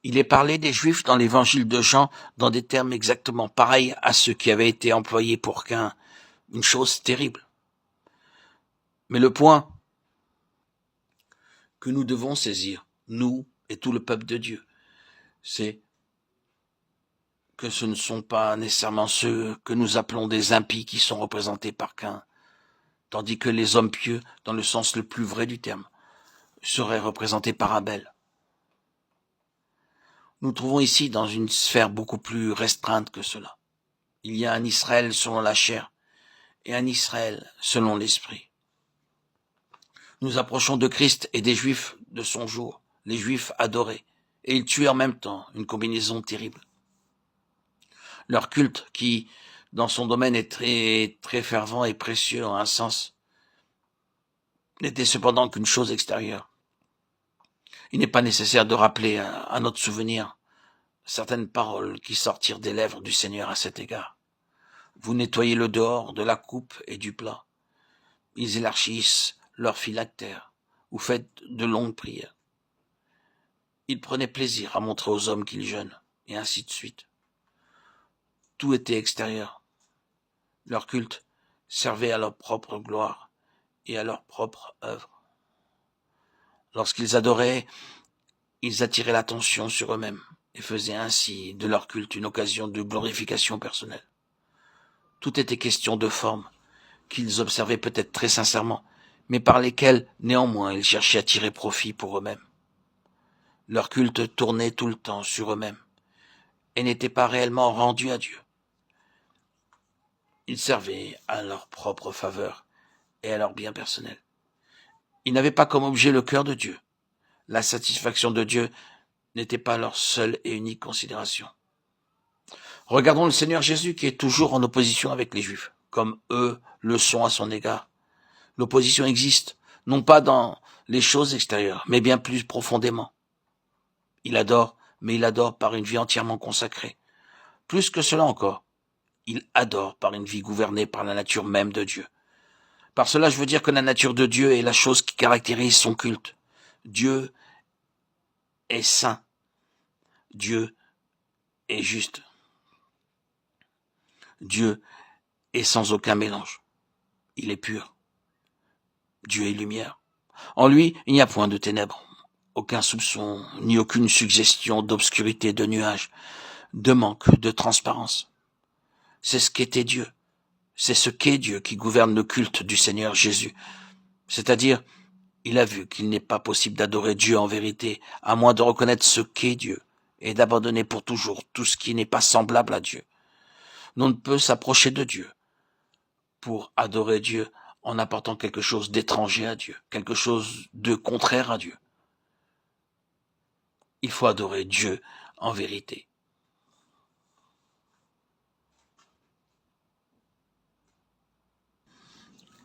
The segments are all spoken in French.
Il est parlé des Juifs dans l'évangile de Jean dans des termes exactement pareils à ceux qui avaient été employés pour Caïn. Une chose terrible. Mais le point que nous devons saisir, nous et tout le peuple de Dieu, c'est que ce ne sont pas nécessairement ceux que nous appelons des impies qui sont représentés par Caïn, tandis que les hommes pieux, dans le sens le plus vrai du terme, seraient représentés par Abel. Nous trouvons ici dans une sphère beaucoup plus restreinte que cela. Il y a un Israël selon la chair et un Israël selon l'esprit. Nous approchons de Christ et des Juifs de son jour, les Juifs adorés, et ils tuaient en même temps, une combinaison terrible. Leur culte, qui, dans son domaine, est très, très fervent et précieux en un sens, n'était cependant qu'une chose extérieure. Il n'est pas nécessaire de rappeler à notre souvenir certaines paroles qui sortirent des lèvres du Seigneur à cet égard. Vous nettoyez le dehors de la coupe et du plat. Ils élargissent leurs phylactères. Vous faites de longues prières. Ils prenaient plaisir à montrer aux hommes qu'ils jeûnent, et ainsi de suite. Tout était extérieur. Leur culte servait à leur propre gloire et à leur propre œuvre. Lorsqu'ils adoraient, ils attiraient l'attention sur eux-mêmes et faisaient ainsi de leur culte une occasion de glorification personnelle. Tout était question de formes, qu'ils observaient peut-être très sincèrement, mais par lesquelles, néanmoins, ils cherchaient à tirer profit pour eux-mêmes. Leur culte tournait tout le temps sur eux-mêmes et n'était pas réellement rendu à Dieu. Ils servaient à leur propre faveur et à leur bien personnel. Ils n'avaient pas comme objet le cœur de Dieu. La satisfaction de Dieu n'était pas leur seule et unique considération. Regardons le Seigneur Jésus qui est toujours en opposition avec les Juifs, comme eux le sont à son égard. L'opposition existe, non pas dans les choses extérieures, mais bien plus profondément. Il adore, mais il adore par une vie entièrement consacrée. Plus que cela encore, il adore par une vie gouvernée par la nature même de Dieu. Par cela, je veux dire que la nature de Dieu est la chose qui caractérise son culte. Dieu est saint. Dieu est juste. Dieu est sans aucun mélange. Il est pur. Dieu est lumière. En lui, il n'y a point de ténèbres, aucun soupçon, ni aucune suggestion d'obscurité, de nuages, de manque, de transparence. C'est ce qu'était Dieu. C'est ce qu'est Dieu qui gouverne le culte du Seigneur Jésus. C'est-à-dire, il a vu qu'il n'est pas possible d'adorer Dieu en vérité, à moins de reconnaître ce qu'est Dieu, et d'abandonner pour toujours tout ce qui n'est pas semblable à Dieu. On ne peut s'approcher de Dieu pour adorer Dieu en apportant quelque chose d'étranger à Dieu, quelque chose de contraire à Dieu. Il faut adorer Dieu en vérité.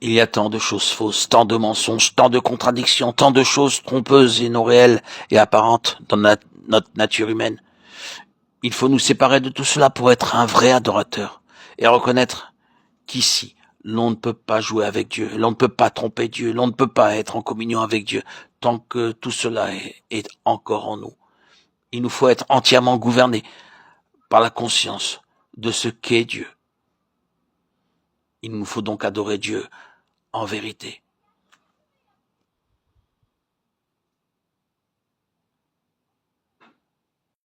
Il y a tant de choses fausses, tant de mensonges, tant de contradictions, tant de choses trompeuses et non réelles et apparentes dans notre nature humaine. Il faut nous séparer de tout cela pour être un vrai adorateur et reconnaître qu'ici, l'on ne peut pas jouer avec Dieu, l'on ne peut pas tromper Dieu, l'on ne peut pas être en communion avec Dieu tant que tout cela est encore en nous. Il nous faut être entièrement gouverné par la conscience de ce qu'est Dieu. Il nous faut donc adorer Dieu en vérité.